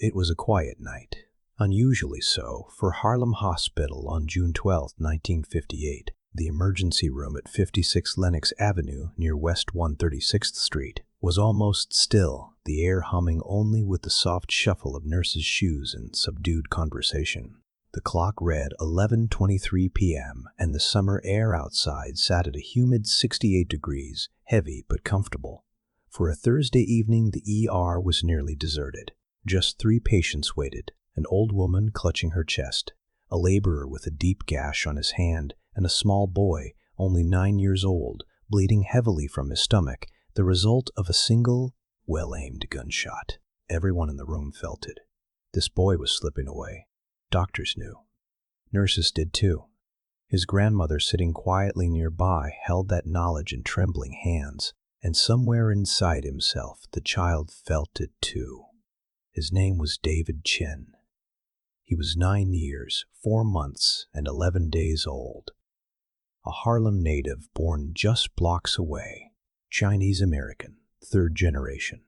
It was a quiet night, unusually so, for Harlem Hospital on June 12, 1958. The emergency room at 56 Lenox Avenue near West 136th Street was almost still, the air humming only with the soft shuffle of nurses' shoes and subdued conversation. The clock read 11:23 p.m., and the summer air outside sat at a humid 68 degrees, heavy but comfortable. For a Thursday evening, the ER was nearly deserted. Just 3 patients waited, an old woman clutching her chest, a laborer with a deep gash on his hand, and a small boy, only 9 years old, bleeding heavily from his stomach, the result of a single, well-aimed gunshot. Everyone in the room felt it. This boy was slipping away. Doctors knew. Nurses did too. His grandmother, sitting quietly nearby, held that knowledge in trembling hands, and somewhere inside himself the child felt it too. His name was David Chen. He was 9 years, 4 months, and 11 days old. A Harlem native born just blocks away, Chinese-American, 3rd generation.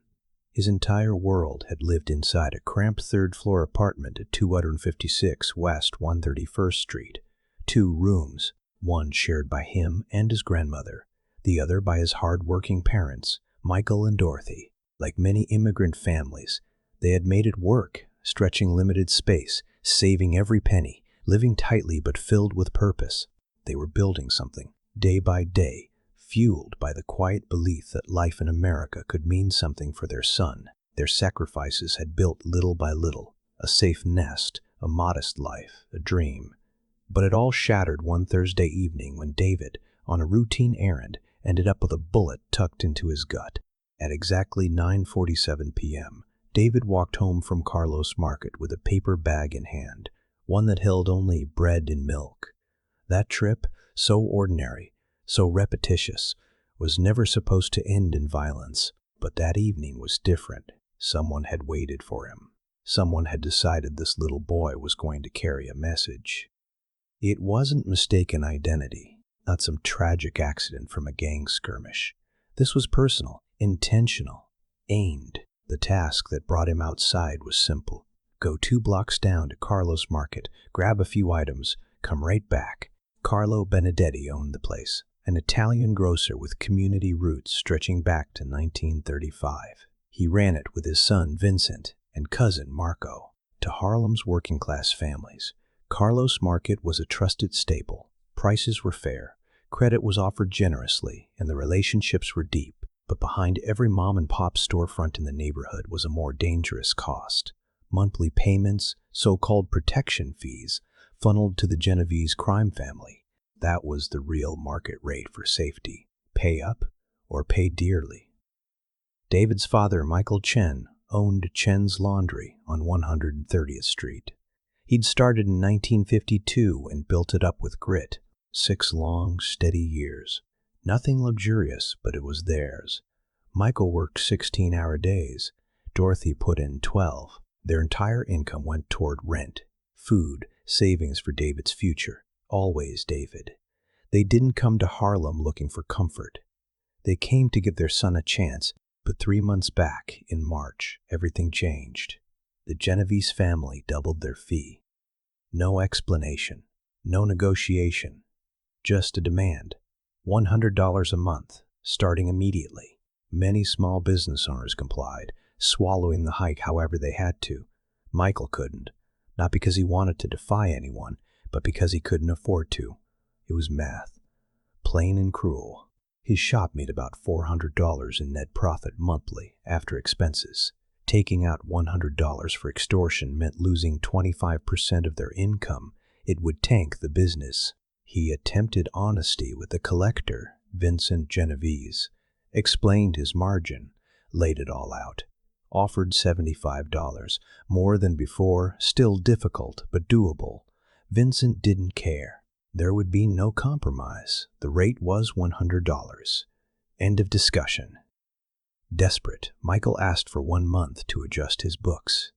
His entire world had lived inside a cramped 3rd-floor apartment at 256 West 131st Street. 2 rooms, one shared by him and his grandmother, the other by his hard-working parents, Michael and Dorothy. Like many immigrant families, they had made it work, stretching limited space, saving every penny, living tightly but filled with purpose. They were building something, day by day, fueled by the quiet belief that life in America could mean something for their son. Their sacrifices had built little by little, a safe nest, a modest life, a dream. But it all shattered one Thursday evening when David, on a routine errand, ended up with a bullet tucked into his gut. At exactly 9:47 p.m., David walked home from Carlos Market with a paper bag in hand, one that held only bread and milk. That trip, so ordinary, so repetitious, was never supposed to end in violence. But that evening was different. Someone had waited for him. Someone had decided this little boy was going to carry a message. It wasn't mistaken identity, not some tragic accident from a gang skirmish. This was personal, intentional, aimed. The task that brought him outside was simple. Go 2 blocks down to Carlos Market, grab a few items, come right back. Carlo Benedetti owned the place, an Italian grocer with community roots stretching back to 1935. He ran it with his son Vincent and cousin Marco. To Harlem's working-class families, Carlos Market was a trusted staple. Prices were fair, credit was offered generously, and the relationships were deep. But behind every mom-and-pop storefront in the neighborhood was a more dangerous cost. Monthly payments, so-called protection fees, funneled to the Genovese crime family. That was the real market rate for safety. Pay up or pay dearly. David's father, Michael Chen, owned Chen's Laundry on 130th Street. He'd started in 1952 and built it up with grit. 6 long, steady years. Nothing luxurious, but it was theirs. Michael worked 16-hour days. Dorothy put in 12. Their entire income went toward rent, food, savings for David's future. Always David. They didn't come to Harlem looking for comfort. They came to give their son a chance, but 3 months back, in March, everything changed. The Genovese family doubled their fee. No explanation, no negotiation, just a demand. $100 a month, starting immediately. Many small business owners complied, swallowing the hike however they had to. Michael couldn't, not because he wanted to defy anyone, but because he couldn't afford to. It was math, plain and cruel. His shop made about $400 in net profit monthly after expenses. Taking out $100 for extortion meant losing 25% of their income. It would tank the business. He attempted honesty with the collector, Vincent Genovese, explained his margin, laid it all out, offered $75, more than before, still difficult but doable. Vincent didn't care. There would be no compromise. The rate was $100. End of discussion. Desperate, Michael asked for 1 month to adjust his books.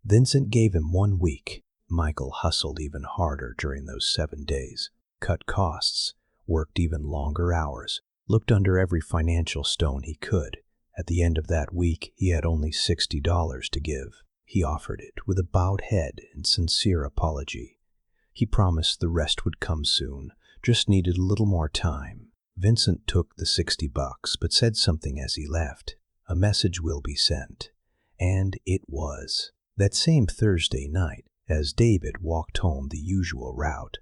Vincent gave him 1 week. Michael hustled even harder during those 7 days, cut costs, worked even longer hours, looked under every financial stone he could. At the end of that week, he had only $60 to give. He offered it with a bowed head and sincere apology. He promised the rest would come soon, just needed a little more time. Vincent took the $60 but said something as he left. A message will be sent. And it was. That same Thursday night, as David walked home the usual route,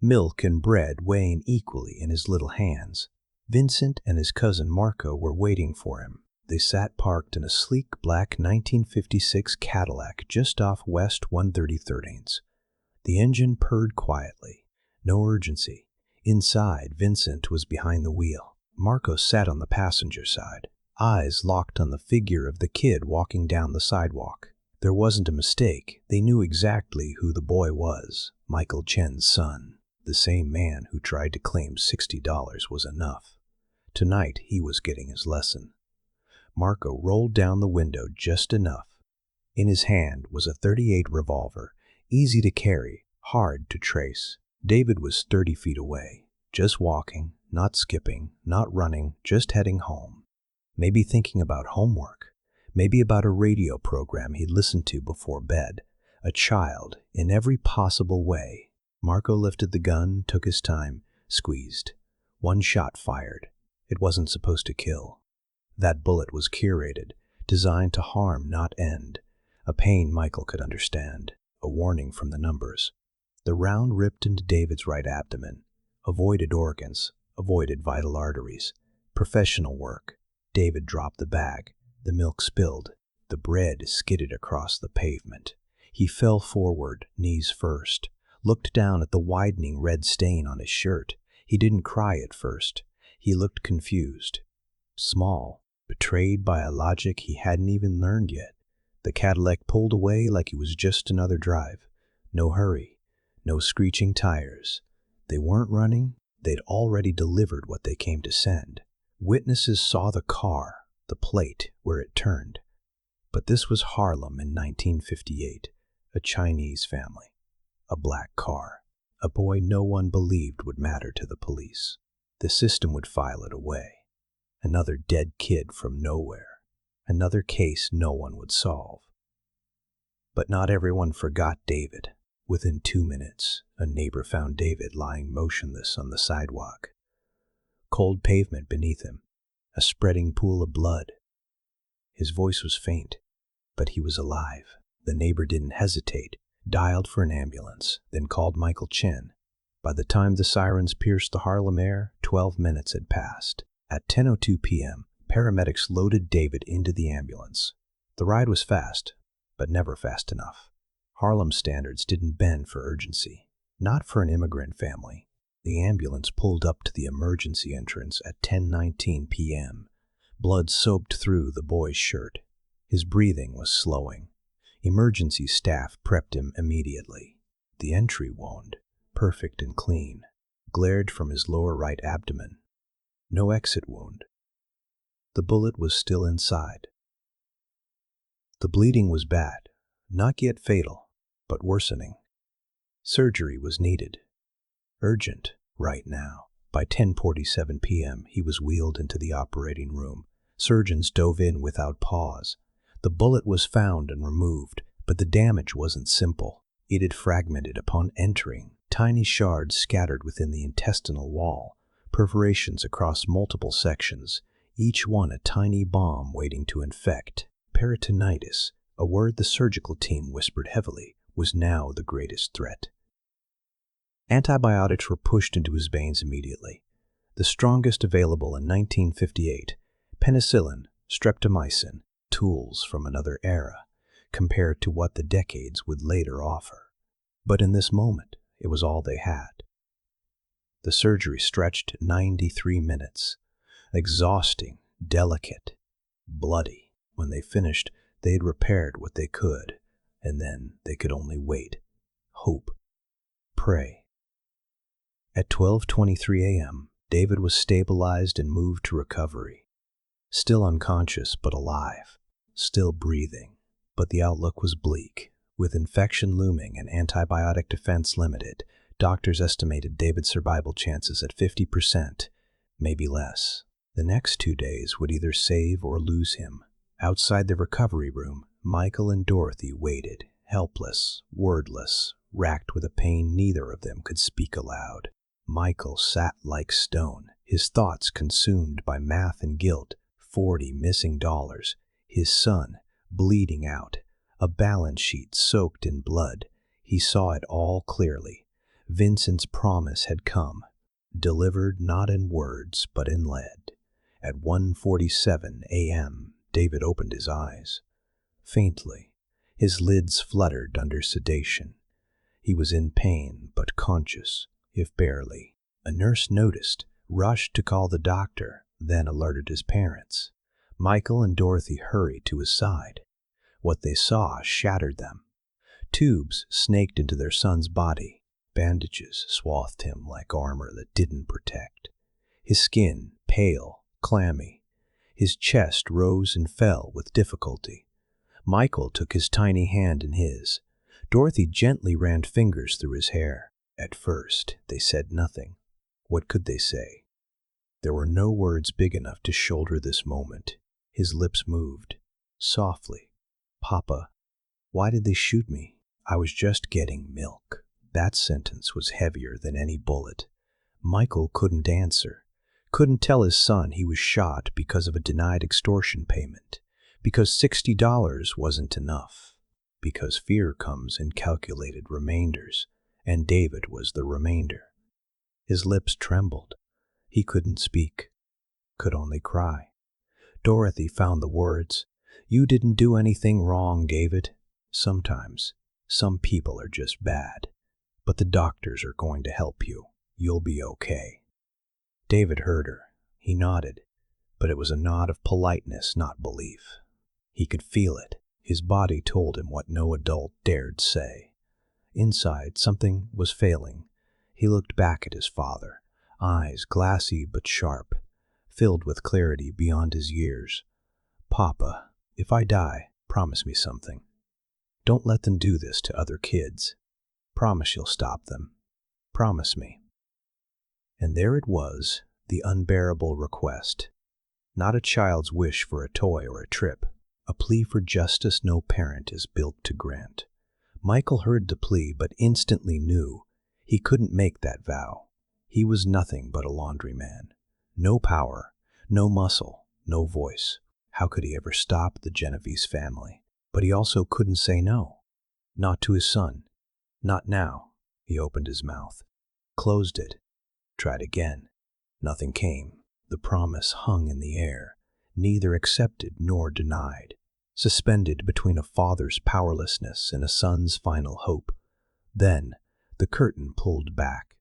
milk and bread weighing equally in his little hands, Vincent and his cousin Marco were waiting for him. They sat parked in a sleek black 1956 Cadillac just off West 133rd. The engine purred quietly. No urgency. Inside, Vincent was behind the wheel. Marco sat on the passenger side, eyes locked on the figure of the kid walking down the sidewalk. There wasn't a mistake. They knew exactly who the boy was. Michael Chen's son. The same man who tried to claim $60 was enough. Tonight, he was getting his lesson. Marco rolled down the window just enough. In his hand was a .38 revolver, easy to carry, hard to trace. David was 30 feet away, just walking, not skipping, not running, just heading home. Maybe thinking about homework, maybe about a radio program he'd listened to before bed. A child, in every possible way. Marco lifted the gun, took his time, squeezed. One shot fired. It wasn't supposed to kill. That bullet was curated, designed to harm, not end. A pain Michael could understand, a warning from the numbers. The round ripped into David's right abdomen. Avoided organs, avoided vital arteries. Professional work. David dropped the bag. The milk spilled. The bread skidded across the pavement. He fell forward, knees first. Looked down at the widening red stain on his shirt. He didn't cry at first. He looked confused. Small. Betrayed by a logic he hadn't even learned yet. The Cadillac pulled away like it was just another drive. No hurry. No screeching tires. They weren't running. They'd already delivered what they came to send. Witnesses saw the car, the plate, where it turned. But this was Harlem in 1958. A Chinese family. A black car. A boy no one believed would matter to the police. The system would file it away. Another dead kid from nowhere. Another case no one would solve. But not everyone forgot David. Within 2 minutes, a neighbor found David lying motionless on the sidewalk. Cold pavement beneath him, a spreading pool of blood. His voice was faint, but he was alive. The neighbor didn't hesitate, dialed for an ambulance, then called Michael Chen. By the time the sirens pierced the Harlem air, 12 minutes had passed. At 10:02 p.m., paramedics loaded David into the ambulance. The ride was fast, but never fast enough. Harlem standards didn't bend for urgency. Not for an immigrant family. The ambulance pulled up to the emergency entrance at 10:19 p.m. Blood soaked through the boy's shirt. His breathing was slowing. Emergency staff prepped him immediately. The entry wound, perfect and clean, glared from his lower right abdomen. No exit wound. The bullet was still inside. The bleeding was bad, not yet fatal, but worsening. Surgery was needed. Urgent, right now. By 10:47 p.m., he was wheeled into the operating room. Surgeons dove in without pause. The bullet was found and removed, but the damage wasn't simple. It had fragmented upon entering, tiny shards scattered within the intestinal wall, perforations across multiple sections, each one a tiny bomb waiting to infect. Peritonitis, a word the surgical team whispered heavily, was now the greatest threat. Antibiotics were pushed into his veins immediately. The strongest available in 1958, penicillin, streptomycin, tools from another era, compared to what the decades would later offer. But in this moment, it was all they had. The surgery stretched 93 minutes. Exhausting, delicate, bloody. When they finished, they had repaired what they could, and then they could only wait, hope, pray. At 12:23 a.m., David was stabilized and moved to recovery. Still unconscious but alive, still breathing. But the outlook was bleak. With infection looming and antibiotic defense limited, doctors estimated David's survival chances at 50%, maybe less. The next 2 days would either save or lose him. Outside the recovery room, Michael and Dorothy waited, helpless, wordless, racked with a pain neither of them could speak aloud. Michael sat like stone, his thoughts consumed by math and guilt. 40 missing dollars, his son bleeding out, a balance sheet soaked in blood. He saw it all clearly. Vincent's promise had come, delivered not in words but in lead. At 1:47 a.m., David opened his eyes. Faintly, his lids fluttered under sedation. He was in pain, but conscious, if barely. A nurse noticed, rushed to call the doctor, then alerted his parents. Michael and Dorothy hurried to his side. What they saw shattered them. Tubes snaked into their son's body. Bandages swathed him like armor that didn't protect. His skin, pale, clammy. His chest rose and fell with difficulty. Michael took his tiny hand in his. Dorothy gently ran fingers through his hair. At first, they said nothing. What could they say? There were no words big enough to shoulder this moment. His lips moved. Softly. "Papa, why did they shoot me? I was just getting milk." That sentence was heavier than any bullet. Michael couldn't answer. Couldn't tell his son he was shot because of a denied extortion payment. Because $60 wasn't enough. Because fear comes in calculated remainders, and David was the remainder. His lips trembled. He couldn't speak. Could only cry. Dorothy found the words. "You didn't do anything wrong, David. Sometimes, some people are just bad. But the doctors are going to help you. You'll be okay." David heard her. He nodded, but it was a nod of politeness, not belief. He could feel it. His body told him what no adult dared say. Inside, something was failing. He looked back at his father, eyes glassy but sharp, filled with clarity beyond his years. "Papa, if I die, promise me something. Don't let them do this to other kids. Promise you'll stop them. Promise me." And there it was, the unbearable request. Not a child's wish for a toy or a trip. A plea for justice no parent is built to grant. Michael heard the plea, but instantly knew he couldn't make that vow. He was nothing but a laundryman. No power, no muscle, no voice. How could he ever stop the Genovese family? But he also couldn't say no. Not to his son. Not now. He opened his mouth, closed it, tried again. Nothing came. The promise hung in the air, neither accepted nor denied, suspended between a father's powerlessness and a son's final hope. Then the curtain pulled back.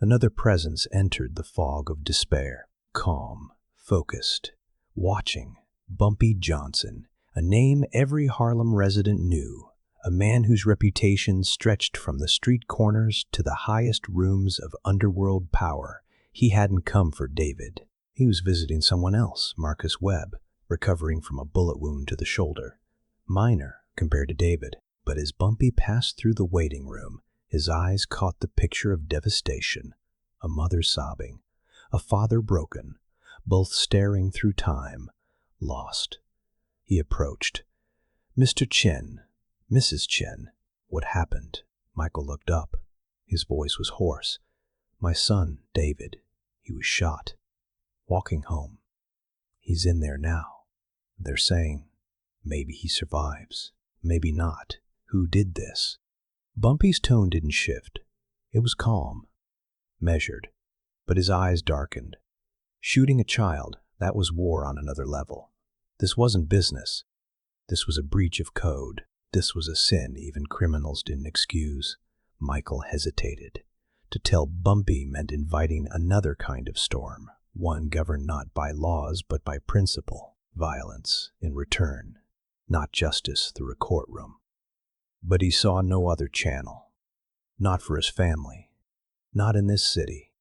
Another presence entered the fog of despair, calm, focused, watching. Bumpy Johnson, a name every Harlem resident knew, a man whose reputation stretched from the street corners to the highest rooms of underworld power. He hadn't come for David. He was visiting someone else, Marcus Webb, recovering from a bullet wound to the shoulder. Minor compared to David, but as Bumpy passed through the waiting room, his eyes caught the picture of devastation. A mother sobbing, a father broken, both staring through time, lost. He approached. "Mr. Chen, Mrs. Chen, what happened?" Michael looked up. His voice was hoarse. "My son, David, he was shot. Walking home. He's in there now. They're saying, maybe he survives, maybe not. Who did this?" Bumpy's tone didn't shift. It was calm, measured, but his eyes darkened. Shooting a child, that was war on another level. This wasn't business. This was a breach of code. This was a sin even criminals didn't excuse. Michael hesitated. To tell Bumpy meant inviting another kind of storm, one governed not by laws but by principle, violence in return, not justice through a courtroom. But he saw no other channel. Not for his family. Not in this city.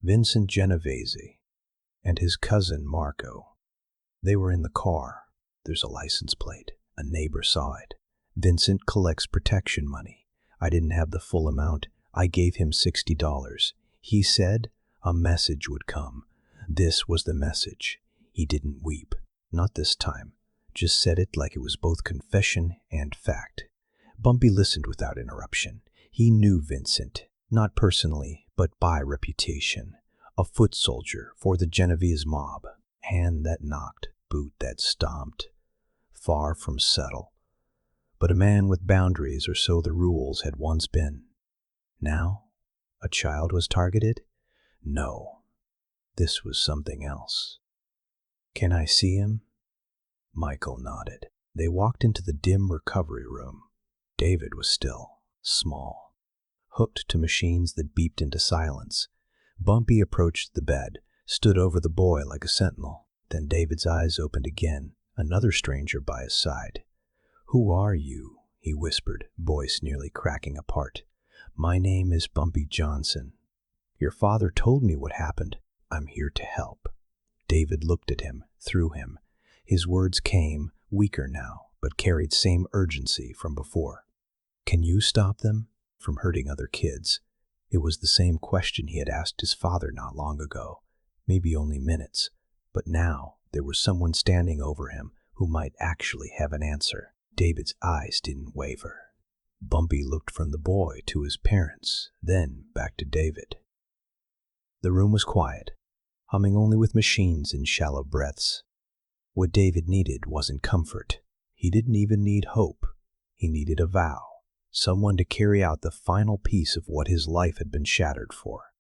Vincent Genovese and his cousin Marco. They were in the car. There's a license plate. A neighbor saw it. Vincent collects protection money. I didn't have the full amount. I gave him $60. He said a message would come. This was the message. He didn't weep. Not this time. just said it like it was both confession and fact. Bumpy listened without interruption. He knew Vincent, not personally, but by reputation. A foot soldier for the Genovese mob. Hand that knocked, boot that stomped. Far from subtle. But a man with boundaries, or so the rules had once been. Now, a child was targeted? No, this was something else. "Can I see him?" Michael nodded. They walked into the dim recovery room. David was still, small, hooked to machines that beeped into silence. Bumpy approached the bed, stood over the boy like a sentinel. Then David's eyes opened again, another stranger by his side. "Who are you?" he whispered, voice nearly cracking apart. "My name is Bumpy Johnson. Your father told me what happened. I'm here to help." David looked at him, through him. His words came, weaker now, but carried same urgency from before. "Can you stop them from hurting other kids?" It was the same question he had asked his father not long ago, maybe only minutes, but now there was someone standing over him who might actually have an answer. David's eyes didn't waver. Bumpy looked from the boy to his parents, then back to David. The room was quiet, humming only with machines in shallow breaths. What David needed wasn't comfort. He didn't even need hope. He needed a vow, someone to carry out the final piece of what his life had been shattered for.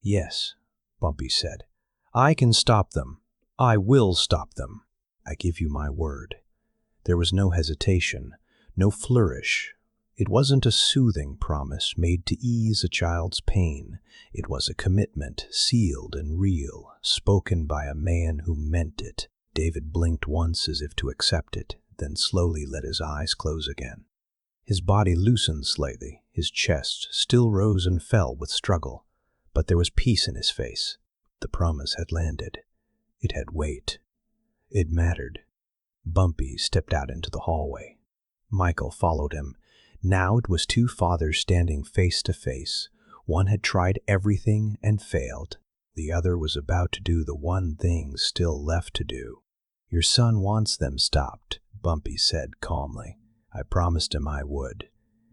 "Yes," Bumpy said. "I can stop them. I will stop them. I give you my word." There was no hesitation, no flourish. It wasn't a soothing promise made to ease a child's pain. It was a commitment, sealed and real, spoken by a man who meant it. David blinked once as if to accept it, then slowly let his eyes close again. His body loosened slightly, his chest still rose and fell with struggle, but there was peace in his face. The promise had landed. It had weight. It mattered. Bumpy stepped out into the hallway. Michael followed him. Now it was two fathers standing face to face. One had tried everything and failed. The other was about to do the one thing still left to do. "Your son wants them stopped," Bumpy said calmly. "I promised him I would,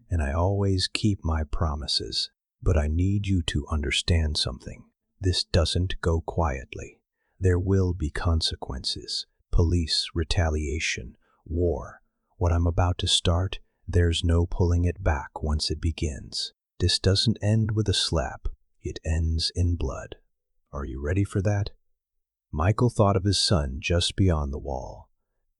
and I always keep my promises. But I need you to understand something. This doesn't go quietly. There will be consequences. Police, retaliation, war. What I'm about to start, there's no pulling it back once it begins. This doesn't end with a slap. It ends in blood. Are you ready for that?" Michael thought of his son just beyond the wall.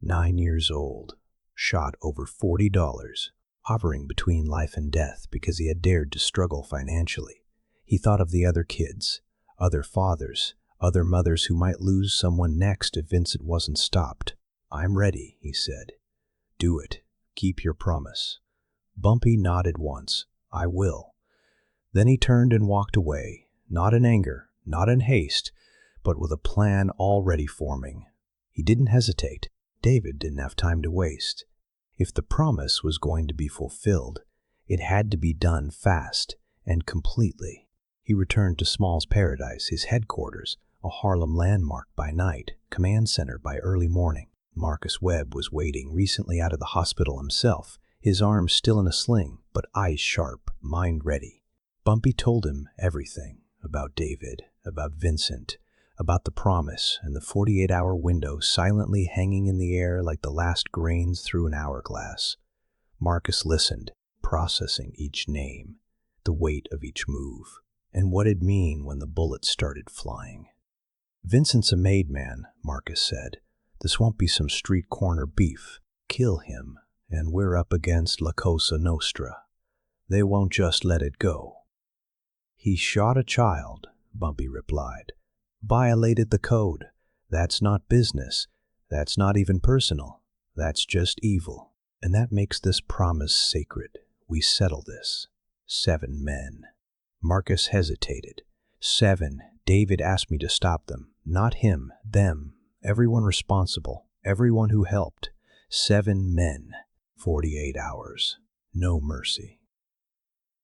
9 years old, shot over $40, hovering between life and death because he had dared to struggle financially. He thought of the other kids, other fathers, other mothers who might lose someone next if Vincent wasn't stopped. "I'm ready," he said. "Do it. Keep your promise." Bumpy nodded once. "I will." Then he turned and walked away, not in anger, not in haste, but with a plan already forming. He didn't hesitate. David didn't have time to waste. If the promise was going to be fulfilled, it had to be done fast and completely. He returned to Small's Paradise, his headquarters, a Harlem landmark by night, command center by early morning. Marcus Webb was waiting, recently out of the hospital himself, his arms still in a sling, but eyes sharp, mind ready. Bumpy told him everything about David, about Vincent, about the promise and the 48-hour window silently hanging in the air like the last grains through an hourglass. Marcus listened, processing each name, the weight of each move, and what it'd mean when the bullets started flying. "Vincent's a made man," Marcus said. "This won't be some street corner beef. Kill him, and we're up against La Cosa Nostra. They won't just let it go." "He shot a child," Bumpy replied. "Violated the code. That's not business. That's not even personal. That's just evil. And that makes this promise sacred. We settle this. 7 men." Marcus hesitated. 7. David asked me to stop them. Not him, them. Everyone responsible. Everyone who helped. 7 men. 48 hours. No mercy.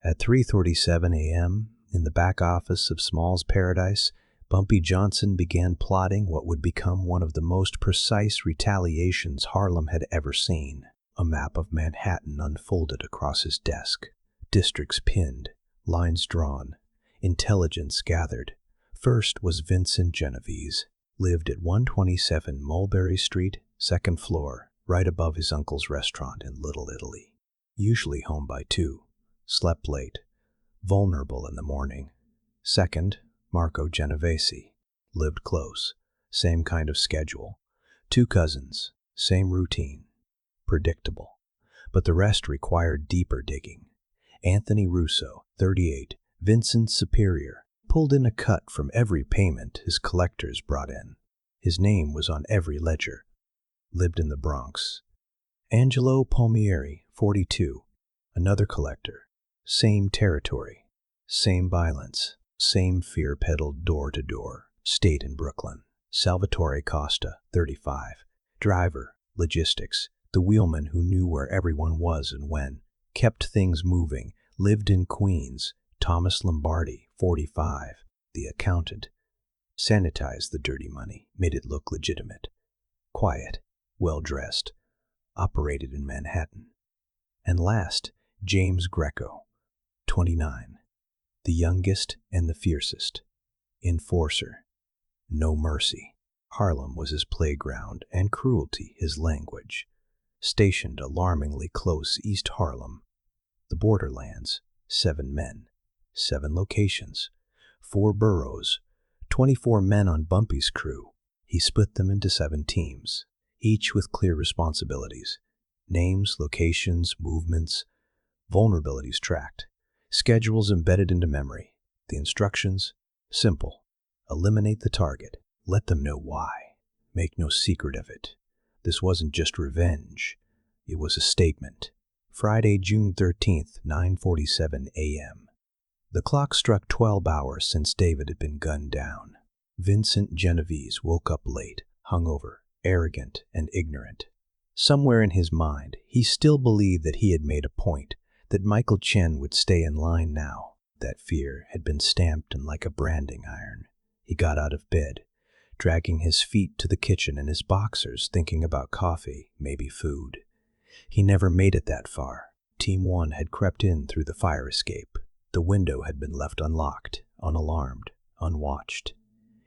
At 3:37 a.m., in the back office of Small's Paradise, Bumpy Johnson began plotting what would become one of the most precise retaliations Harlem had ever seen. A map of Manhattan unfolded across his desk. Districts pinned, lines drawn, intelligence gathered. First was Vincent Genovese. Lived at 127 Mulberry Street, second floor, right above his uncle's restaurant in Little Italy. Usually home by 2. Slept late. Vulnerable in the morning. Second, Marco Genovese. Lived close. Same kind of schedule. 2 cousins. Same routine. Predictable. But the rest required deeper digging. Anthony Russo, 38, Vincent's superior, pulled in a cut from every payment his collectors brought in. His name was on every ledger. Lived in the Bronx. Angelo Palmieri, 42, another collector. Same territory. Same violence. Same fear peddled door to door. Stayed in Brooklyn. Salvatore Costa, 35, driver, logistics, the wheelman who knew where everyone was and when. Kept things moving. Lived in Queens. Thomas Lombardi, 45, the accountant. Sanitized the dirty money, made it look legitimate. Quiet, well-dressed. Operated in Manhattan. And last, James Greco, 29, the youngest and the fiercest. Enforcer. No mercy. Harlem was his playground and cruelty his language. Stationed alarmingly close East Harlem. The borderlands, 7 men, 7 locations, 4 boroughs, 24 men on Bumpy's crew. He split them into 7 teams, each with clear responsibilities. Names, locations, movements, vulnerabilities tracked, schedules embedded into memory. The instructions, simple. Eliminate the target. Let them know why. Make no secret of it. This wasn't just revenge. It was a statement. Friday, June 13th, 9:47 a.m. The clock struck 12 hours since David had been gunned down. Vincent Genovese woke up late, hungover, arrogant, and ignorant. Somewhere in his mind, he still believed that he had made a point, that Michael Chen would stay in line now. That fear had been stamped in like a branding iron. He got out of bed, dragging his feet to the kitchen in his boxers, thinking about coffee, maybe food. He never made it that far. Team 1 had crept in through the fire escape. The window had been left unlocked, unalarmed, unwatched.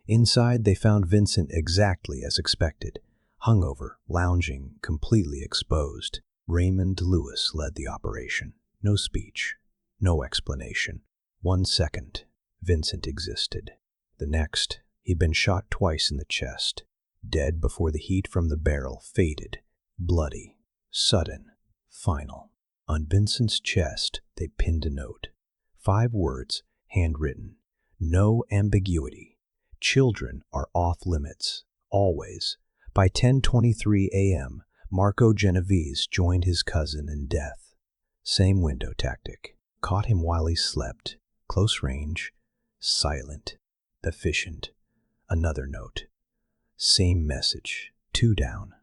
Inside, they found Vincent exactly as expected, hungover, lounging, completely exposed. Raymond Lewis led the operation. No speech, no explanation. 1 second, Vincent existed. The next, he'd been shot twice in the chest, dead before the heat from the barrel faded, bloody, sudden, final. On Vincent's chest, they pinned a note. 5 words, handwritten. No ambiguity. Children are off limits, always. By 10:23 a.m., Marco Genovese joined his cousin in death. Same window tactic. Caught him while he slept. Close range. Silent. Efficient. Another note. Same message. 2 down.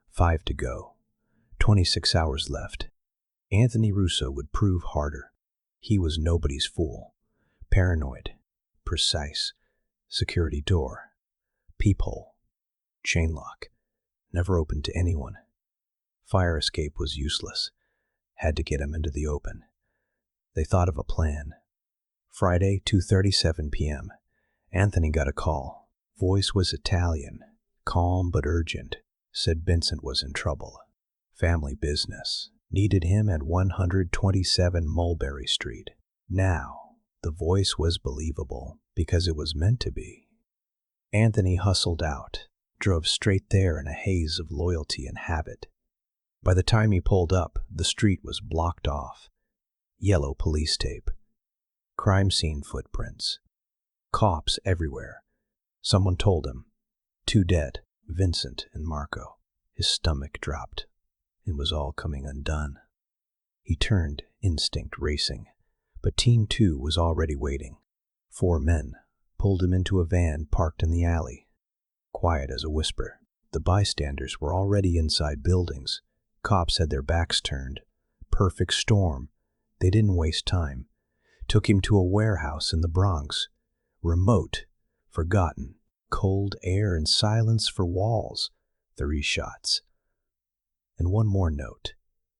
5 to go. 26 hours left. Anthony Russo would prove harder. He was nobody's fool. Paranoid. Precise. Security door. Peephole. Chain lock. Never opened to anyone. Fire escape was useless. Had to get him into the open. They thought of a plan. Friday, 2:37 p.m. Anthony got a call. Voice was Italian, calm but urgent. Said Vincent was in trouble. Family business. Needed him at 127 Mulberry Street. Now, the voice was believable because it was meant to be. Anthony hustled out, drove straight there in a haze of loyalty and habit. By the time he pulled up, the street was blocked off. Yellow police tape. Crime scene footprints. Cops everywhere. Someone told him. 2 dead, Vincent and Marco. His stomach dropped. It was all coming undone. He turned, instinct racing. But Team 2 was already waiting. 4 men pulled him into a van parked in the alley. Quiet as a whisper. The bystanders were already inside buildings. Cops had their backs turned. Perfect storm. They didn't waste time. Took him to a warehouse in the Bronx. Remote, Forgotten. Cold air and silence for walls. 3 shots. And one more note.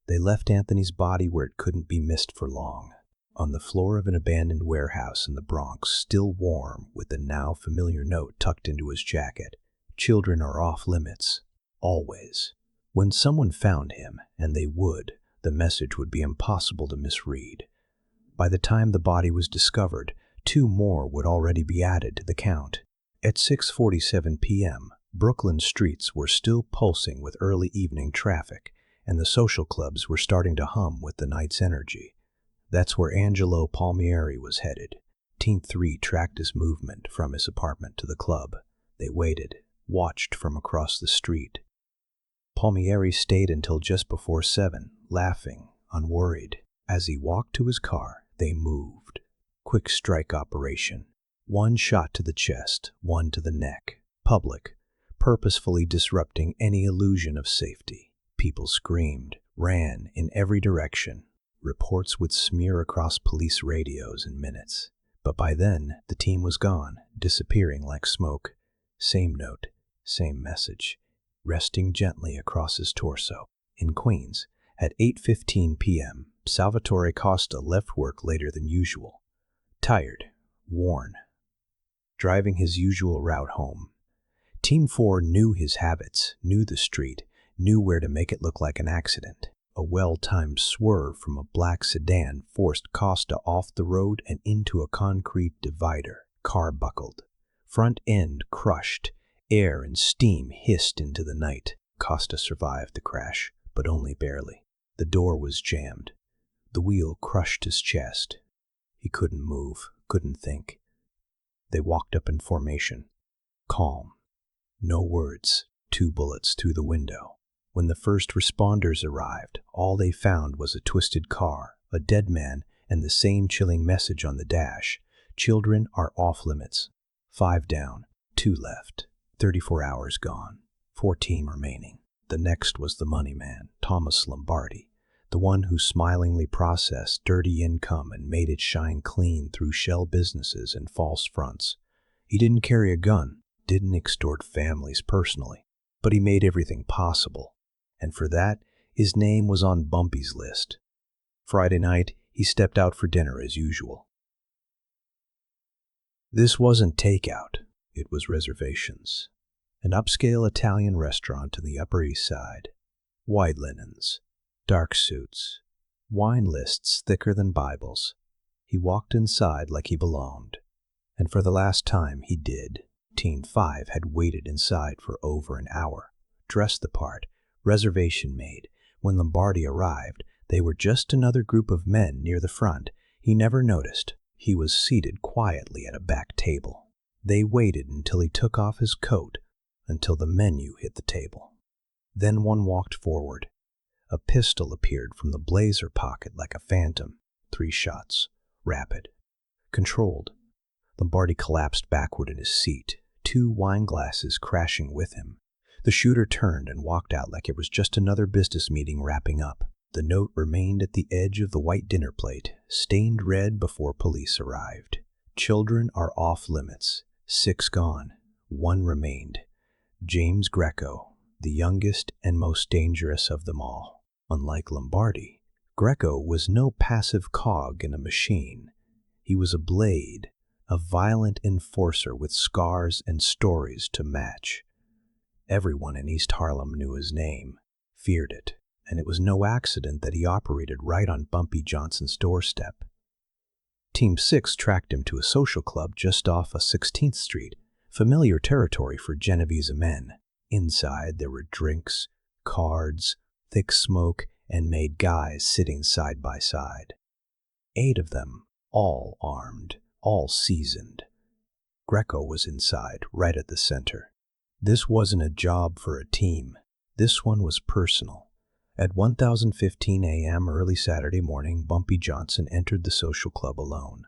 They left Anthony's body where it couldn't be missed for long. On the floor of an abandoned warehouse in the Bronx, still warm, with the now familiar note tucked into his jacket. Children are off limits. Always. When someone found him, and they would, the message would be impossible to misread. By the time the body was discovered, 2 more would already be added to the count. At 6:47 p.m., Brooklyn streets were still pulsing with early evening traffic, and the social clubs were starting to hum with the night's energy. That's where Angelo Palmieri was headed. Team 3 tracked his movement from his apartment to the club. They waited, watched from across the street. Palmieri stayed until just before 7, laughing, unworried. As he walked to his car, they moved. Quick strike operation. 1 shot to the chest, 1 to the neck. Public, purposefully disrupting any illusion of safety. People screamed, ran in every direction. Reports would smear across police radios in minutes. But by then, the team was gone, disappearing like smoke. Same note, same message, resting gently across his torso. In Queens, at 8:15 p.m., Salvatore Costa left work later than usual. Tired, worn, driving his usual route home. Team 4 knew his habits, knew the street, knew where to make it look like an accident. A well-timed swerve from a black sedan forced Costa off the road and into a concrete divider. Car buckled. Front end crushed. Air and steam hissed into the night. Costa survived the crash, but only barely. The door was jammed. The wheel crushed his chest. He couldn't move, couldn't think. They walked up in formation. Calm. No words. 2 bullets through the window. When the first responders arrived, all they found was a twisted car, a dead man, and the same chilling message on the dash. Children are off limits. 5 down, 2 left. 34 hours gone. 14 remaining. The next was the money man, Thomas Lombardi, the one who smilingly processed dirty income and made it shine clean through shell businesses and false fronts. He didn't carry a gun, didn't extort families personally, but he made everything possible. And for that, his name was on Bumpy's list. Friday night, he stepped out for dinner as usual. This wasn't takeout, it was reservations. An upscale Italian restaurant in the Upper East Side. White linens, dark suits, wine lists thicker than Bibles. He walked inside like he belonged. And for the last time, he did. Team 5 had waited inside for over an hour, dressed the part, reservation made. When Lombardi arrived, they were just another group of men near the front. He never noticed. He was seated quietly at a back table. They waited until he took off his coat, until the menu hit the table. Then one walked forward. A pistol appeared from the blazer pocket like a phantom. 3 shots. Rapid. Controlled. Lombardi collapsed backward in his seat, 2 wine glasses crashing with him. The shooter turned and walked out like it was just another business meeting wrapping up. The note remained at the edge of the white dinner plate, stained red before police arrived. Children are off limits. 6 gone. 1 remained. James Greco, the youngest and most dangerous of them all. Unlike Lombardi, Greco was no passive cog in a machine. He was a blade, a violent enforcer with scars and stories to match. Everyone in East Harlem knew his name, feared it, and it was no accident that he operated right on Bumpy Johnson's doorstep. Team 6 tracked him to a social club just off of 16th Street, familiar territory for Genovese men. Inside there were drinks, cards, thick smoke, and made guys sitting side by side. 8 of them, all armed, all seasoned. Greco was inside, right at the center. This wasn't a job for a team. This one was personal. At 10:15 a.m. early Saturday morning, Bumpy Johnson entered the social club alone.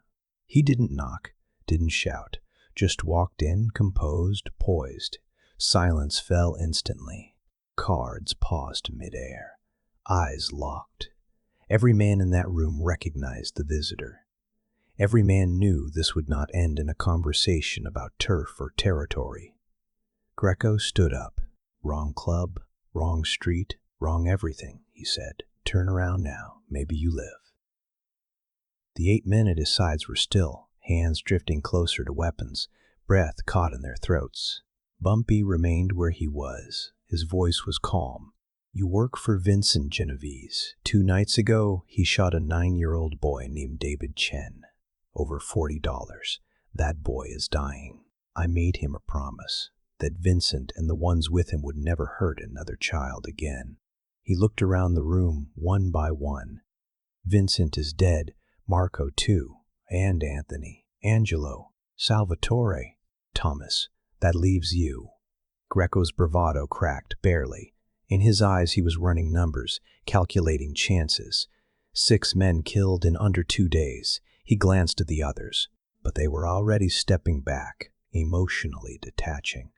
He didn't knock, didn't shout, just walked in, composed, poised. Silence fell instantly. Cards paused midair. Eyes locked. Every man in that room recognized the visitor. Every man knew this would not end in a conversation about turf or territory. Greco stood up. "Wrong club, wrong street, wrong everything," he said. "Turn around now, maybe you live." The 8 men at his sides were still, hands drifting closer to weapons, breath caught in their throats. Bumpy remained where he was. His voice was calm. "You work for Vincent Genovese. 2 nights ago, he shot a 9-year-old boy named David Chen. Over $40. That boy is dying. I made him a promise that Vincent and the ones with him would never hurt another child again." He looked around the room, one by one. "Vincent is dead. Marco, too. And Anthony. Angelo. Salvatore. Thomas. That leaves you." Greco's bravado cracked barely. In his eyes he was running numbers, calculating chances. 6 men killed in under 2 days. He glanced at the others, but they were already stepping back, emotionally detaching.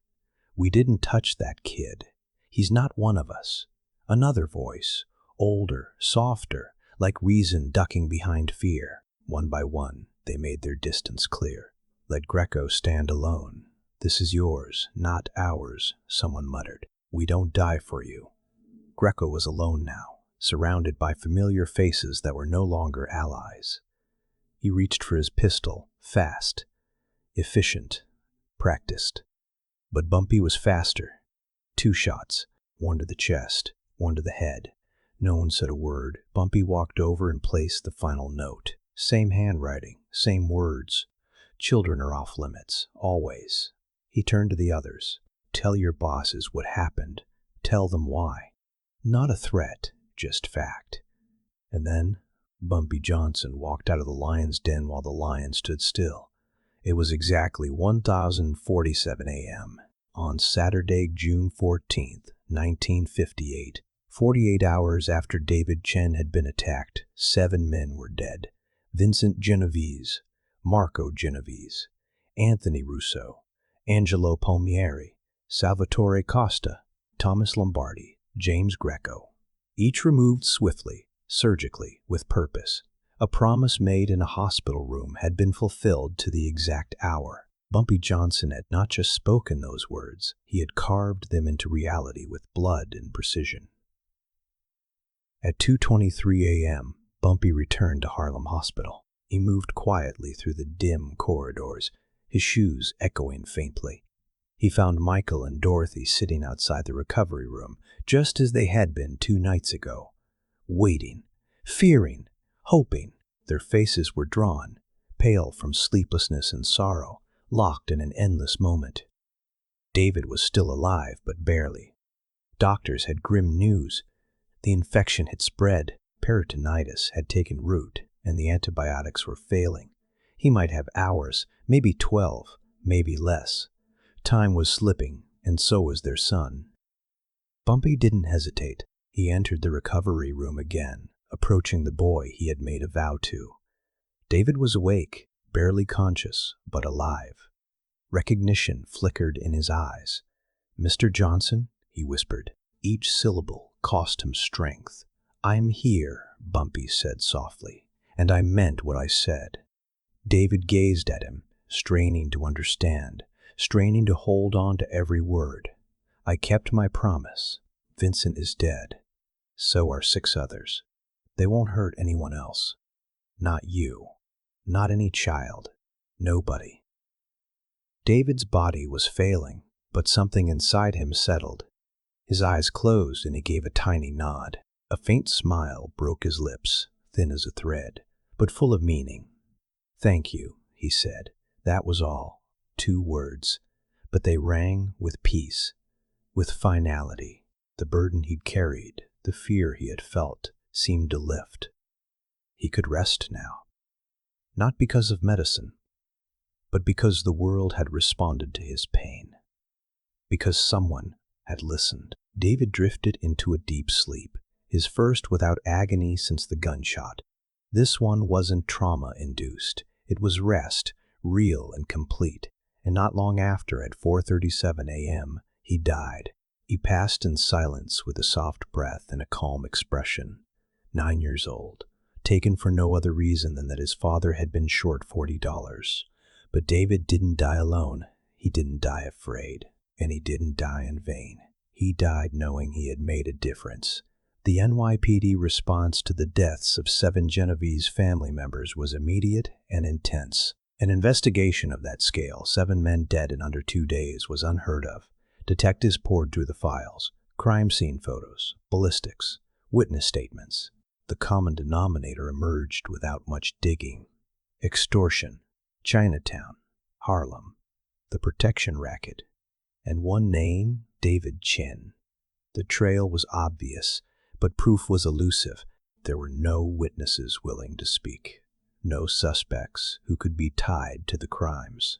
"We didn't touch that kid. He's not one of us." Another voice, older, softer, like reason ducking behind fear. One by one, they made their distance clear. "Let Greco stand alone. This is yours, not ours," someone muttered. "We don't die for you." Greco was alone now, surrounded by familiar faces that were no longer allies. He reached for his pistol, fast, efficient, practiced. But Bumpy was faster. 2 shots, one to the chest, one to the head. No one said a word. Bumpy walked over and placed the final note. Same handwriting, same words. "Children are off limits, always." He turned to the others. "Tell your bosses what happened. Tell them why." Not a threat, just fact. And then Bumpy Johnson walked out of the lion's den while the lion stood still. It was exactly 1047 a.m. on Saturday, June 14th, 1958. 48 hours after David Chen had been attacked, 7 men were dead. Vincent Genovese, Marco Genovese, Anthony Russo, Angelo Palmieri, Salvatore Costa, Thomas Lombardi, James Greco. Each removed swiftly, surgically, with purpose. A promise made in a hospital room had been fulfilled to the exact hour. Bumpy Johnson had not just spoken those words, he had carved them into reality with blood and precision. At 2:23 a.m., Bumpy returned to Harlem Hospital. He moved quietly through the dim corridors, his shoes echoing faintly. He found Michael and Dorothy sitting outside the recovery room, just as they had been 2 nights ago. Waiting, fearing, hoping. Their faces were drawn, pale from sleeplessness and sorrow, locked in an endless moment. David was still alive, but barely. Doctors had grim news. The infection had spread, peritonitis had taken root, and the antibiotics were failing. He might have hours, maybe 12, maybe less. Time was slipping, and so was their son. Bumpy didn't hesitate. He entered the recovery room again, approaching the boy he had made a vow to. David was awake, barely conscious, but alive. Recognition flickered in his eyes. "Mr. Johnson," he whispered. Each syllable cost him strength. "I'm here," Bumpy said softly, "and I meant what I said." David gazed at him, straining to understand, straining to hold on to every word. "I kept my promise. Vincent is dead. So are 6 others. They won't hurt anyone else. Not you. Not any child. Nobody." David's body was failing, but something inside him settled. His eyes closed and he gave a tiny nod. A faint smile broke his lips, thin as a thread, but full of meaning. "Thank you," he said. That was all. 2 words. But they rang with peace, with finality. The burden he'd carried, the fear he had felt, seemed to lift. He could rest now. Not because of medicine, but because the world had responded to his pain. Because someone had listened. David drifted into a deep sleep, his first without agony since the gunshot. This one wasn't trauma-induced. It was rest, real and complete. And not long after, at 4:37 a.m., he died. He passed in silence with a soft breath and a calm expression. 9 years old, taken for no other reason than that his father had been short $40. But David didn't die alone. He didn't die afraid, and he didn't die in vain. He died knowing he had made a difference. The NYPD response to the deaths of 7 Genovese family members was immediate and intense. An investigation of that scale, 7 men dead in under 2 days, was unheard of. Detectives poured through the files, crime scene photos, ballistics, witness statements. The common denominator emerged without much digging. Extortion, Chinatown, Harlem, the protection racket, and one name, David Chen. The trail was obvious, but proof was elusive. There were no witnesses willing to speak. No suspects who could be tied to the crimes.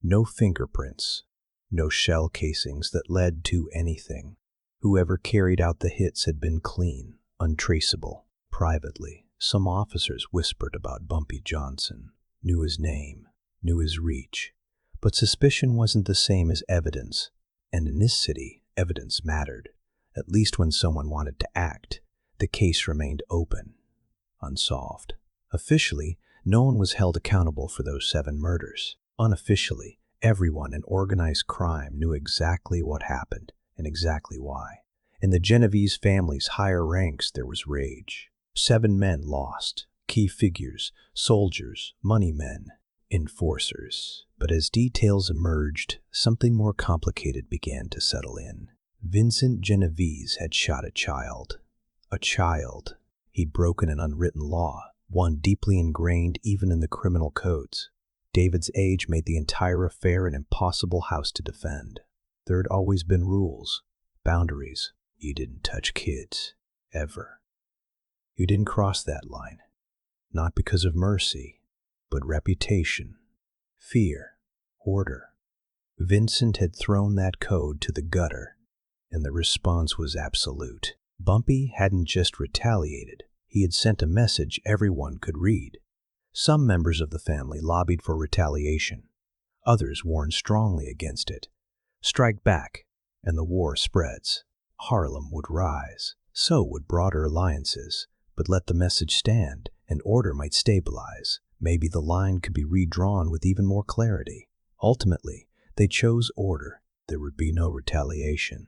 No fingerprints. No shell casings that led to anything. Whoever carried out the hits had been clean, untraceable. Privately, some officers whispered about Bumpy Johnson, knew his name, knew his reach. But suspicion wasn't the same as evidence, and in this city, evidence mattered. At least when someone wanted to act, the case remained open, unsolved. Officially, no one was held accountable for those 7 murders. Unofficially, everyone in organized crime knew exactly what happened and exactly why. In the Genovese family's higher ranks, there was rage. 7 men lost, key figures, soldiers, money men, enforcers. But as details emerged, something more complicated began to settle in. Vincent Genovese had shot a child. A child. He'd broken an unwritten law, one deeply ingrained even in the criminal codes. David's age made the entire affair an impossible house to defend. There had always been rules, boundaries. You didn't touch kids, ever. You didn't cross that line, not because of mercy, but reputation, fear, order. Vincent had thrown that code to the gutter, and the response was absolute. Bumpy hadn't just retaliated, he had sent a message everyone could read. Some members of the family lobbied for retaliation. Others warned strongly against it. Strike back, and the war spreads. Harlem would rise. So would broader alliances. But let the message stand, and order might stabilize. Maybe the line could be redrawn with even more clarity. Ultimately, they chose order. There would be no retaliation.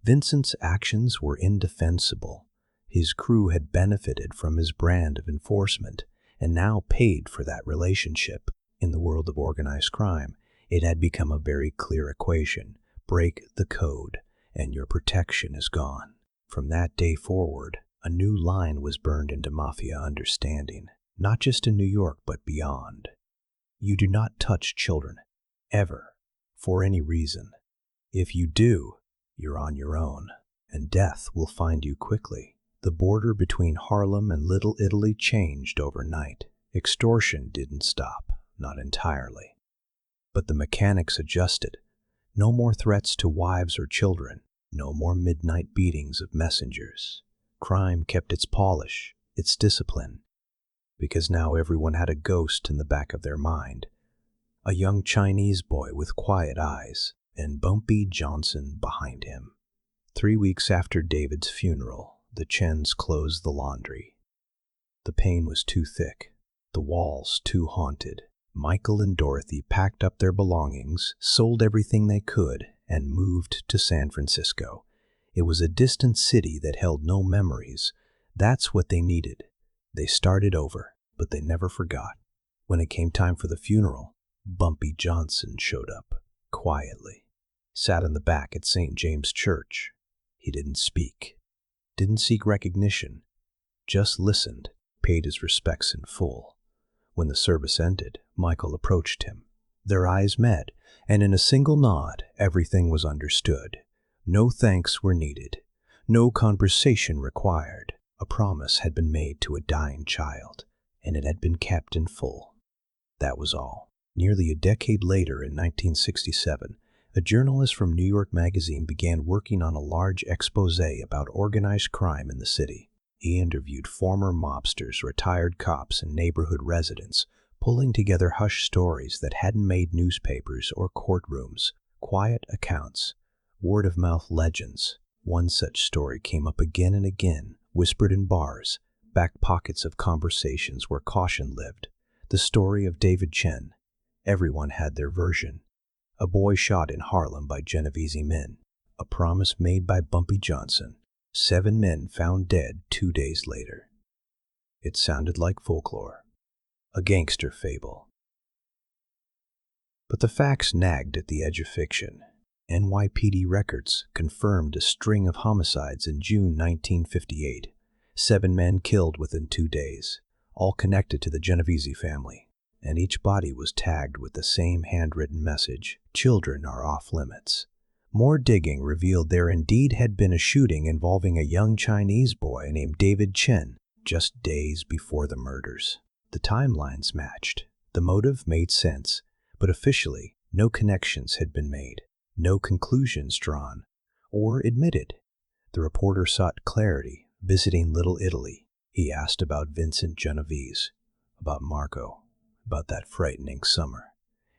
Vincent's actions were indefensible. His crew had benefited from his brand of enforcement, and now paid for that relationship. In the world of organized crime, it had become a very clear equation. Break the code, and your protection is gone. From that day forward, a new line was burned into Mafia understanding, not just in New York but beyond. You do not touch children, ever, for any reason. If you do, you're on your own, and death will find you quickly. The border between Harlem and Little Italy changed overnight. Extortion didn't stop, not entirely. But the mechanics adjusted. No more threats to wives or children, no more midnight beatings of messengers. Crime kept its polish, its discipline, because now everyone had a ghost in the back of their mind. A young Chinese boy with quiet eyes, and Bumpy Johnson behind him. 3 weeks after David's funeral, the Chens closed the laundry. The pain was too thick, the walls too haunted. Michael and Dorothy packed up their belongings, sold everything they could, and moved to San Francisco. It was a distant city that held no memories. That's what they needed. They started over, but they never forgot. When it came time for the funeral, Bumpy Johnson showed up, quietly. Sat in the back at St. James Church. He didn't speak, didn't seek recognition, just listened, paid his respects in full. When the service ended, Michael approached him. Their eyes met, and in a single nod, everything was understood. No thanks were needed, no conversation required. A promise had been made to a dying child, and it had been kept in full. That was all. Nearly a decade later, in 1967, a journalist from New York Magazine began working on a large expose about organized crime in the city. He interviewed former mobsters, retired cops, and neighborhood residents, pulling together hushed stories that hadn't made newspapers or courtrooms, quiet accounts, word-of-mouth legends. One such story came up again and again, whispered in bars, back pockets of conversations where caution lived. The story of David Chen. Everyone had their version. A boy shot in Harlem by Genovese men. A promise made by Bumpy Johnson. 7 men found dead 2 days later. It sounded like folklore. A gangster fable. But the facts nagged at the edge of fiction. NYPD records confirmed a string of homicides in June 1958. 7 men killed within 2 days, all connected to the Genovese family, and each body was tagged with the same handwritten message: children are off limits. More digging revealed there indeed had been a shooting involving a young Chinese boy named David Chen just days before the murders. The timelines matched. The motive made sense, but officially, no connections had been made. No conclusions drawn or admitted. The reporter sought clarity, visiting Little Italy. He asked about Vincent Genovese, about Marco, about that frightening summer.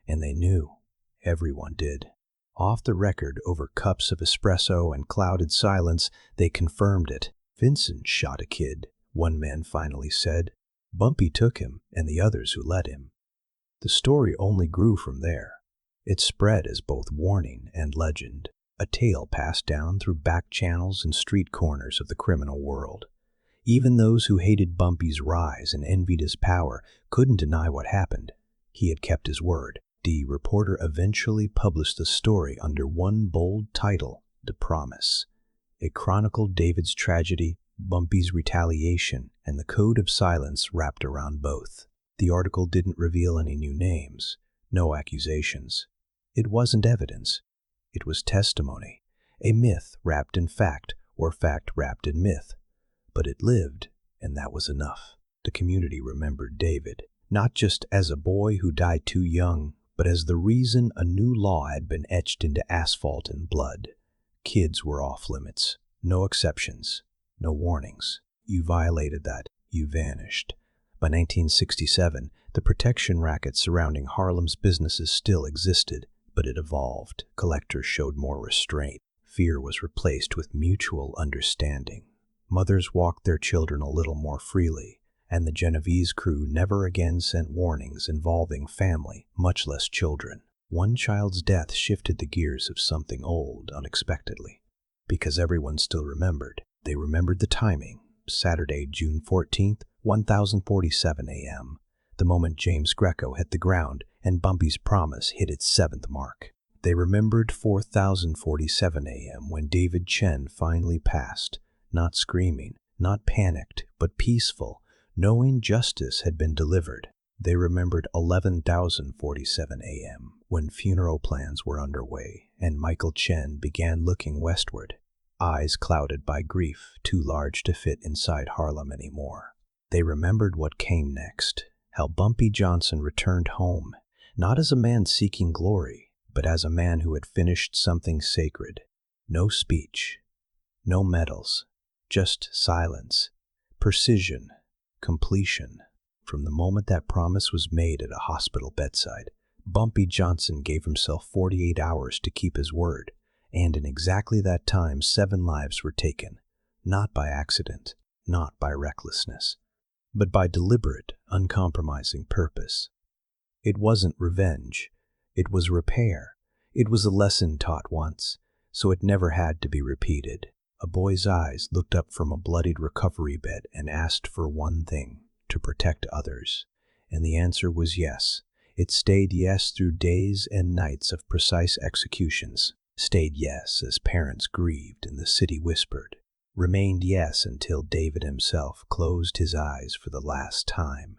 And they knew. Everyone did. Off the record, over cups of espresso and clouded silence, they confirmed it. Vincent shot a kid, one man finally said. Bumpy took him, and the others who led him. The story only grew from there. It spread as both warning and legend, a tale passed down through back channels and street corners of the criminal world. Even those who hated Bumpy's rise and envied his power couldn't deny what happened. He had kept his word. The reporter eventually published the story under one bold title, The Promise. It chronicled David's tragedy, Bumpy's retaliation, and the code of silence wrapped around both. The article didn't reveal any new names, no accusations. It wasn't evidence. It was testimony, a myth wrapped in fact, or fact wrapped in myth. But it lived, and that was enough. The community remembered David, not just as a boy who died too young, but as the reason a new law had been etched into asphalt and blood. Kids were off limits. No exceptions. No warnings. You violated that, you vanished. By 1967, the protection racket surrounding Harlem's businesses still existed, but it evolved. Collectors showed more restraint. Fear was replaced with mutual understanding. Mothers walked their children a little more freely, and the Genovese crew never again sent warnings involving family, much less children. One child's death shifted the gears of something old unexpectedly. Because everyone still remembered. They remembered the timing. Saturday, June 14th, 1047 a.m. The moment James Greco hit the ground and Bumpy's promise hit its 7th mark. They remembered 4047 a.m. when David Chen finally passed, not screaming, not panicked, but peaceful, knowing justice had been delivered. They remembered 11,047 a.m. when funeral plans were underway and Michael Chen began looking westward, eyes clouded by grief too large to fit inside Harlem anymore. They remembered what came next, how Bumpy Johnson returned home, not as a man seeking glory, but as a man who had finished something sacred. No speech, no medals, just silence, precision, completion. From the moment that promise was made at a hospital bedside, Bumpy Johnson gave himself 48 hours to keep his word, and in exactly that time 7 lives were taken, not by accident, not by recklessness, but by deliberate, uncompromising purpose. It wasn't revenge. It was repair. It was a lesson taught once, so it never had to be repeated. A boy's eyes looked up from a bloodied recovery bed and asked for one thing: to protect others. And the answer was yes. It stayed yes through days and nights of precise executions. Stayed yes as parents grieved and the city whispered. Remained yes until David himself closed his eyes for the last time.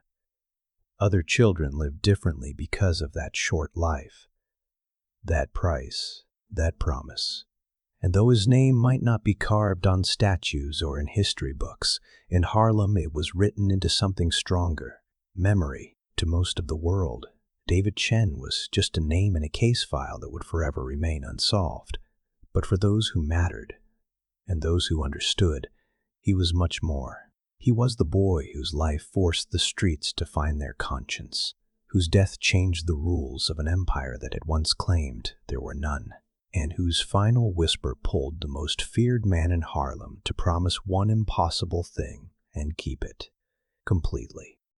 Other children lived differently because of that short life, that price, that promise. And though his name might not be carved on statues or in history books, in Harlem it was written into something stronger, memory. To most of the world, David Chen was just a name in a case file that would forever remain unsolved. But for those who mattered, and those who understood, he was much more. He was the boy whose life forced the streets to find their conscience, whose death changed the rules of an empire that had once claimed there were none, and whose final whisper pulled the most feared man in Harlem to promise one impossible thing and keep it completely.